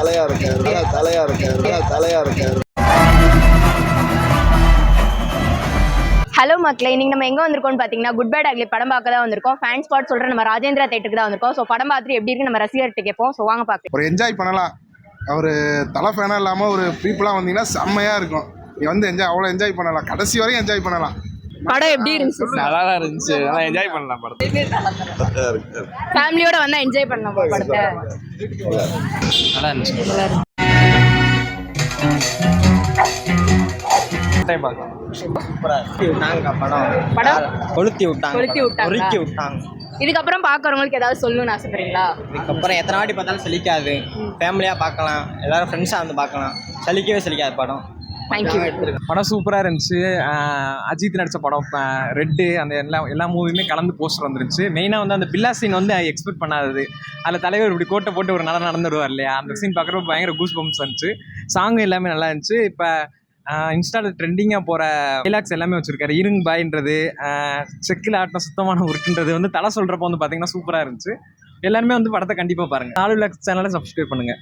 தலையா இருக்காரு. ஹலோ மக்களே, இன்னைக்கு நம்ம எங்கே வந்திருக்கோம்னு பார்த்தீங்கன்னா குட் பை டாக்லி படம் பார்க்க தான் வந்திருக்கோம். ஃபேன் ஸ்பாட் சொல்கிற நம்ம ராஜேந்திரா தேட்டருக்கு தான் வந்திருக்கோம். ஸோ படம் பார்த்துட்டு எப்படி இருக்கு நம்ம ரசிகர்கிட்ட கேட்போம். ஸோ வாங்க பார்க்கலாம். ஒரு என்ஜாய் பண்ணலாம். அவர் தலை ஃபேனாக இல்லாமல் ஒரு பீப்புளாக வந்தீங்கன்னா செம்மையாக இருக்கும். நீ வந்து அவ்வளோ என்ஜாய் பண்ணலாம், கடைசி வரையும் என்ஜாய் பண்ணலாம். படம் எப்படி இருந்துச்சு? நல்லா தான் இருந்துச்சு, நல்லா என்ஜாய் பண்ணலாம் படத்தை. ஃபேமிலியோட வந்தால் என்ஜாய் பண்ணலாம் படத்தை. நல்லா இருந்துச்சு. கொளுத்தி விட்டாங்க. இதுக்கப்புறம் பார்க்கறவங்களுக்கு ஏதாவது சொல்லணும்னு ஆசைப்படுறீங்களா? இதுக்கப்புறம் எத்தனை வாட்டி பார்த்தாலும் சலிக்காது. ஃபேமிலியாக பார்க்கலாம், எல்லாரும் ஃப்ரெண்ட்ஸாக வந்து பார்க்கலாம். சலிக்காது படம். தேங்க்யூ. படம் சூப்பராக இருந்துச்சு. அஜித் நடித்த படம் ரெட்டு அந்த எல்லா மூவியுமே கலந்து போஸ்டர் வந்துருந்துச்சு. மெயினாக வந்து அந்த பில்லா சீன் வந்து எக்ஸ்பெக்ட் பண்ணாதது. அதில் தலைவர் இப்படி கோட்டை போட்டு ஒரு நடந்துடுவார் இல்லையா, அந்த சீன் பார்க்குறப்ப பயங்கர கூஸ் பம்ப்ஸ் இருந்துச்சு. சாங்கும் எல்லாமே நல்லா இருந்துச்சு. இப்போ இன்ஸ்டாவில் ட்ரெண்டிங்காக போகிற டைலாக்ஸ் எல்லாமே வச்சுருக்காரு. இருங்க பாயின்றது, செக்கில் ஆட்டின சுத்தமான உருட்டுன்றது வந்து தலை சொல்கிறப்ப வந்து பார்த்தீங்கன்னா சூப்பராக இருந்துச்சு. எல்லாருமே வந்து படத்தை கண்டிப்பாக பாருங்கள். 4 லட்சம் சேனலை சப்ஸ்கிரைப் பண்ணுங்கள்.